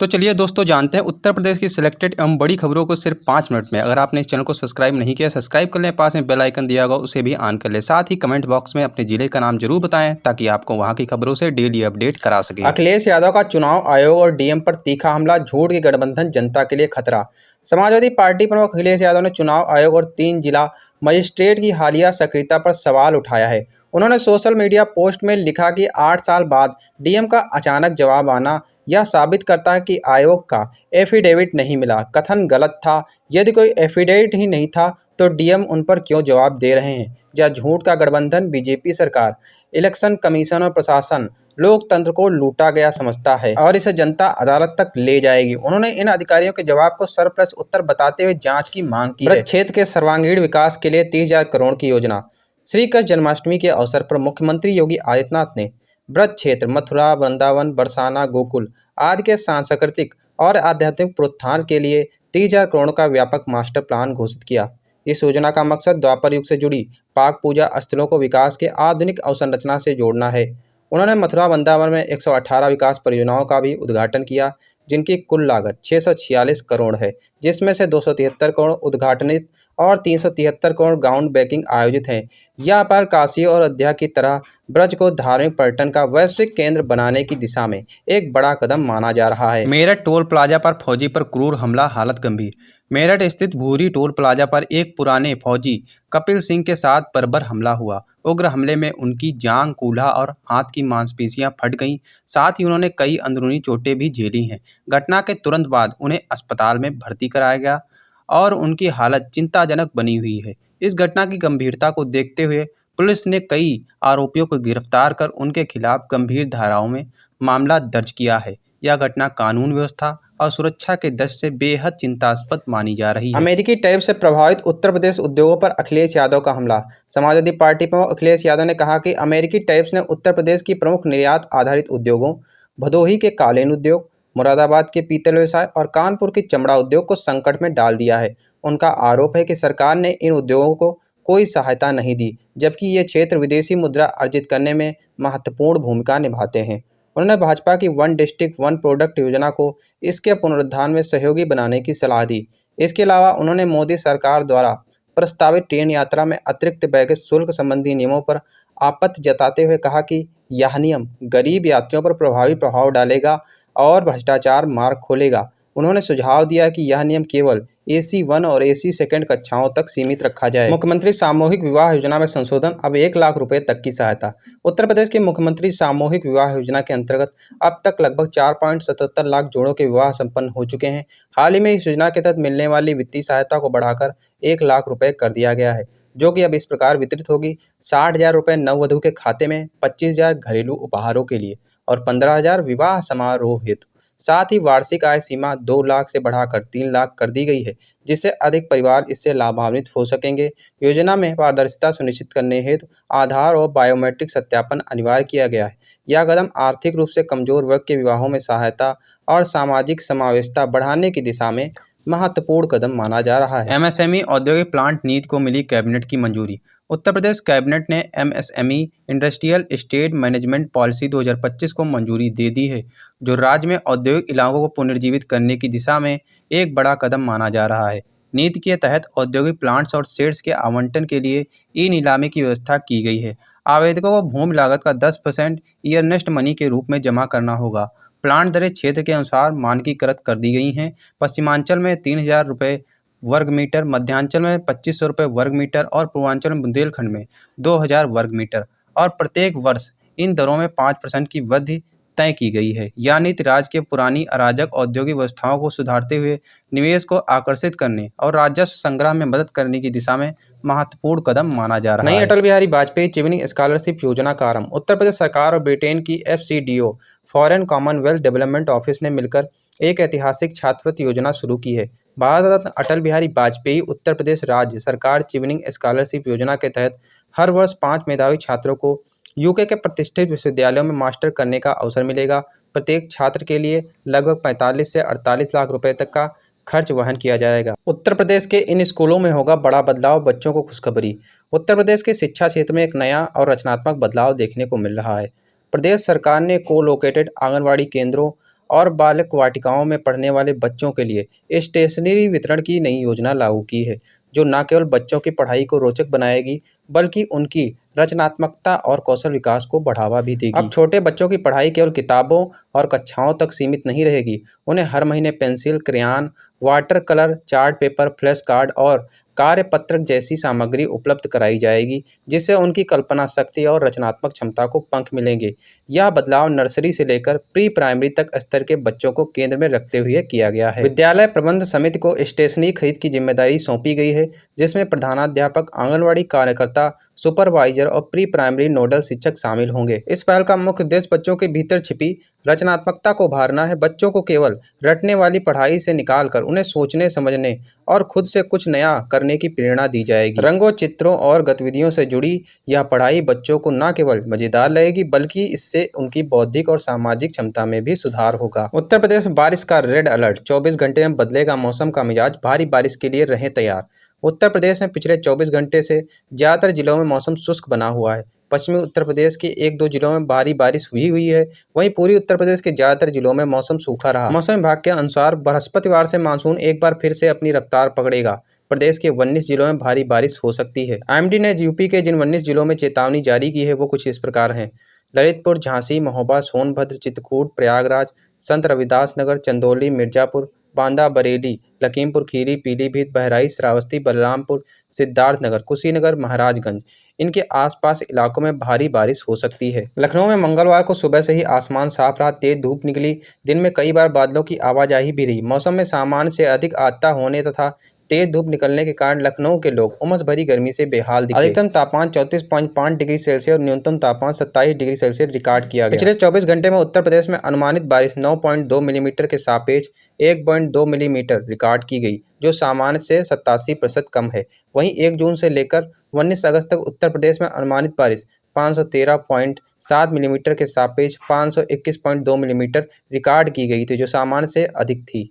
तो चलिए दोस्तों जानते हैं उत्तर प्रदेश की सिलेक्टेड एवं बड़ी खबरों को सिर्फ 5 मिनट में। अगर आपने इस चैनल को सब्सक्राइब नहीं किया, सब्सक्राइब कर लें, पास में बेल आइकन दिया होगा उसे भी ऑन कर लें। साथ ही कमेंट बॉक्स में अपने जिले का नाम जरूर बताएं ताकि आपको वहां की खबरों से डेली अपडेट करा सके। अखिलेश यादव का चुनाव आयोग और डीएम पर तीखा हमला, झूठ के गठबंधन जनता के लिए खतरा। समाजवादी पार्टी प्रमुख अखिलेश यादव ने चुनाव आयोग और 3 जिला मजिस्ट्रेट की हालिया सक्रियता पर सवाल उठाया है। उन्होंने सोशल मीडिया पोस्ट में लिखा कि 8 साल बाद डीएम का अचानक जवाब आना यह साबित करता है कि आयोग का एफिडेविट नहीं मिला। कथन गलत था। यदि कोई एफिडेविट ही नहीं था तो डीएम उन पर क्यों जवाब दे रहे हैं? यह झूठ का गठबंधन बीजेपी सरकार, इलेक्शन कमीशन और प्रशासन लोकतंत्र को लूटा गया समझता है और इसे जनता अदालत तक ले जाएगी। उन्होंने इन अधिकारियों के जवाब को सरप्लस उत्तर बताते हुए जांच की मांग की है। क्षेत्र के सर्वांगीण विकास के लिए 30,000 करोड़ की योजना। श्री कृष्ण जन्माष्टमी के अवसर पर मुख्यमंत्री योगी आदित्यनाथ ने ब्रज क्षेत्र मथुरा, वृंदावन, बरसाना, गोकुल आदि के सांस्कृतिक और आध्यात्मिक प्रोत्थान के लिए 30,000 करोड़ का व्यापक मास्टर प्लान घोषित किया। इस योजना का मकसद द्वापर युग से जुड़ी पाक पूजा स्थलों को विकास के आधुनिक अवसंरचना से जोड़ना है। उन्होंने मथुरा वृंदावन में 118 विकास परियोजनाओं का भी उद्घाटन किया, जिनकी कुल लागत 646 करोड़ है, जिसमें से 273 करोड़ उद्घाटनित और 373 करोड़ ग्राउंड ब्रेकिंग आयोजित हैं। यह पर काशी और अयोध्या की तरह ब्रज को धार्मिक पर्यटन का वैश्विक केंद्र बनाने की दिशा में एक बड़ा कदम माना जा रहा है। मेरठ टोल प्लाजा पर फौजी पर क्रूर हमला, हालत गंभीर। मेरठ स्थित भूरी टोल प्लाजा पर एक पुराने फौजी कपिल सिंह के साथ बर्बर हमला हुआ। उग्र हमले में उनकी जांघ, कूल्हा और हाथ की मांसपेशियां फट गईं। साथ ही उन्होंने कई अंदरूनी चोटें भी झेली हैं। घटना के तुरंत बाद उन्हें अस्पताल में भर्ती कराया गया और उनकी हालत चिंताजनक बनी हुई है। इस घटना की गंभीरता को देखते हुए पुलिस ने कई आरोपियों को गिरफ्तार कर उनके खिलाफ गंभीर धाराओं में मामला दर्ज किया है। यह घटना कानून व्यवस्था और सुरक्षा के दृष्टि से बेहद चिंतास्पद मानी जा रही है। अमेरिकी टैरिफ से प्रभावित उत्तर प्रदेश उद्योगों पर अखिलेश यादव का हमला। समाजवादी पार्टी प्रमुख अखिलेश यादव ने कहा कि अमेरिकी टैरिफ ने उत्तर प्रदेश की प्रमुख निर्यात आधारित उद्योगों, भदोही के कालीन उद्योग, मुरादाबाद के पीतल व्यवसाय और कानपुर के चमड़ा उद्योग को संकट में डाल दिया है। उनका आरोप है कि सरकार ने इन उद्योगों को कोई सहायता नहीं दी, जबकि ये क्षेत्र विदेशी मुद्रा अर्जित करने में महत्वपूर्ण भूमिका निभाते हैं। उन्होंने भाजपा की वन डिस्ट्रिक्ट वन प्रोडक्ट योजना को इसके पुनरुद्धार में सहयोगी बनाने की सलाह दी। इसके अलावा उन्होंने मोदी सरकार द्वारा प्रस्तावित ट्रेन यात्रा में अतिरिक्त बैगेज शुल्क संबंधी नियमों पर आपत्ति जताते हुए कहा कि यह नियम गरीब यात्रियों पर प्रभावी प्रभाव डालेगा और भ्रष्टाचार मार्ग खोलेगा। उन्होंने सुझाव दिया कि यह नियम केवल AC 1 और AC 2 कक्षाओं तक सीमित रखा जाए। मुख्यमंत्री सामूहिक विवाह योजना में संशोधन, अब 1 लाख रुपए तक की सहायता। उत्तर प्रदेश के मुख्यमंत्री सामूहिक विवाह योजना के अंतर्गत अब तक लगभग 4.77 लाख जोड़ों के विवाह संपन्न हो चुके हैं। हाल ही में इस योजना के तहत मिलने वाली वित्तीय सहायता को बढ़ाकर 1 लाख रुपए कर दिया गया है, जो कि अब इस प्रकार वितरित होगी। 60,000 रुपये नववधु के खाते में, 25,000 घरेलू उपहारों के लिए और 15,000 विवाह समारोह हेतु। साथ ही वार्षिक आय सीमा 2 लाख से बढ़ाकर 3 लाख कर दी गई है, जिससे अधिक परिवार इससे लाभान्वित हो सकेंगे। योजना में पारदर्शिता सुनिश्चित करने हेतु आधार और बायोमेट्रिक सत्यापन अनिवार्य किया गया है। यह कदम आर्थिक रूप से कमजोर वर्ग के विवाहों में सहायता और सामाजिक समावेशिता बढ़ाने की दिशा में महत्वपूर्ण कदम माना जा रहा है। MSME औद्योगिक प्लांट नीति को मिली कैबिनेट की मंजूरी। उत्तर प्रदेश कैबिनेट ने MSME industrial estate management policy 2025 को मंजूरी दे दी है, जो राज्य में औद्योगिक इलाकों को पुनर्जीवित करने की दिशा में एक बड़ा कदम माना जा रहा है। नीति के तहत औद्योगिक प्लांट्स और शेड्स के आवंटन के लिए ई-नीलामी की व्यवस्था की गई है। आवेदकों को भूमि लागत का 10% ईयरनेस्ट मनी के रूप में जमा करना होगा। प्लांट दरें क्षेत्र के अनुसार मानकीकृत कर दी गई हैं। पश्चिमांचल में 3,000 रुपये वर्ग मीटर, मध्यांचल में 2,500 रुपये वर्ग मीटर और पूर्वांचल में बुंदेलखंड में 2,000 वर्ग मीटर, और प्रत्येक वर्ष इन दरों में 5% की वृद्धि तय की गई है। यह नीति राज्य के पुरानी अराजक औद्योगिक व्यवस्थाओं को सुधारते हुए निवेश को आकर्षित करने और राजस्व संग्रह में मदद करने की दिशा में महत्वपूर्ण कदम माना जा रहा है। नई अटल बिहारी वाजपेयी चिवनिंग स्कॉलरशिप योजना का आरंभ। उत्तर प्रदेश सरकार और ब्रिटेन की FCDO foreign Commonwealth development office ने मिलकर एक ऐतिहासिक छात्रवृत्ति योजना शुरू की है। भारत रत्न अटल बिहारी वाजपेयी उत्तर प्रदेश राज्य सरकार चिवनिंग स्कॉलरशिप योजना के तहत हर वर्ष 5 मेधावी छात्रों को UK के प्रतिष्ठित विश्वविद्यालयों में मास्टर करने का अवसर मिलेगा। प्रत्येक छात्र के लिए लगभग 45 से 48 लाख रुपए तक का खर्च वहन किया जाएगा। उत्तर प्रदेश के इन स्कूलों में होगा बड़ा बदलाव, बच्चों को खुशखबरी। उत्तर प्रदेश के शिक्षा क्षेत्र में एक नया और रचनात्मक बदलाव देखने को मिल रहा है। प्रदेश सरकार ने को लोकेटेड आंगनबाड़ी केंद्रों और बालक वाटिकाओं में पढ़ने वाले बच्चों के लिए स्टेशनरी वितरण की नई योजना लागू की है, जो न केवल बच्चों की पढ़ाई को रोचक बनाएगी, बल्कि उनकी रचनात्मकता और कौशल विकास को बढ़ावा भी देगी। अब छोटे बच्चों की पढ़ाई केवल किताबों और कक्षाओं तक सीमित नहीं रहेगी। उन्हें हर महीने pencil, crayon, water colour, chart paper, flash card और कार्यपत्रक जैसी सामग्री उपलब्ध कराई जाएगी, जिससे उनकी कल्पना शक्ति और रचनात्मक क्षमता को पंख मिलेंगे। यह बदलाव नर्सरी से लेकर प्री प्राइमरी तक स्तर के बच्चों को केंद्र में रखते हुए किया गया है। विद्यालय प्रबंध समिति को स्टेशनरी खरीद की जिम्मेदारी सौंपी गई है, जिसमें प्रधानाध्यापक, आंगनवाड़ी कार्यकर्ता, सुपरवाइजर और प्री प्राइमरी नोडल शिक्षक शामिल होंगे। इस पहल का मुख्य उद्देश्य बच्चों के भीतर छिपी रचनात्मकता को उभारना है। बच्चों को केवल रटने वाली पढ़ाई से निकालकर उन्हें सोचने, समझने और खुद से कुछ नया करने की प्रेरणा दी जाएगी। रंगों, चित्रों और गतिविधियों से जुड़ी यह पढ़ाई बच्चों को न केवल मजेदार लगेगी, बल्कि इससे उनकी बौद्धिक और सामाजिक क्षमता में भी सुधार होगा। उत्तर प्रदेश में बारिश का रेड अलर्ट, 24 घंटे में बदलेगा मौसम का मिजाज, भारी बारिश के लिए रहें तैयार। उत्तर प्रदेश में पिछले 24 घंटे से ज़्यादातर जिलों में मौसम शुष्क बना हुआ है। पश्चिमी उत्तर प्रदेश के 1-2 जिलों में भारी बारिश हुई है। वहीं पूर्वी उत्तर प्रदेश के ज़्यादातर जिलों में मौसम सूखा रहा। मौसम विभाग के अनुसार बृहस्पतिवार से मानसून एक बार फिर से अपनी रफ्तार पकड़ेगा। प्रदेश के 19 जिलों में भारी बारिश हो सकती है। IMD ने यूपी के जिन 19 जिलों में चेतावनी जारी की है, वो कुछ इस प्रकार हैं: ललितपुर, झांसी, महोबा, सोनभद्र, चित्रकूट, प्रयागराज, संत रविदास नगर, चंदौली, मिर्जापुर, बांदा, बरेली, लखीमपुर खीरी, पीलीभीत, बहराइच, श्रावस्ती, बलरामपुर, सिद्धार्थनगर, कुशीनगर, महाराजगंज, इनके आसपास इलाकों में भारी बारिश हो सकती है। लखनऊ में मंगलवार को सुबह से ही आसमान साफ रहा, तेज धूप निकली। दिन में कई बार बादलों की आवाजाही भी रही। मौसम में सामान्य से अधिक आर्द्रता होने तथा तेज धूप निकलने के कारण लखनऊ के लोग उमस भरी गर्मी से बेहाल दिखे। अधिकतम तापमान 34.5 डिग्री सेल्सियस और न्यूनतम तापमान 27 डिग्री सेल्सियस रिकॉर्ड किया गया। पिछले 24 घंटे में उत्तर प्रदेश में अनुमानित बारिश 9.2 मिलीमीटर के सापेक्ष 1.2 मिलीमीटर रिकॉर्ड की गई, जो सामान्य से 87% कम है। वहीं 1 जून से लेकर 19 अगस्त तक उत्तर प्रदेश में अनुमानित बारिश 513.7 मिलीमीटर के सापेक्ष 521.2 मिलीमीटर रिकॉर्ड की गई थी, जो सामान्य से अधिक थी।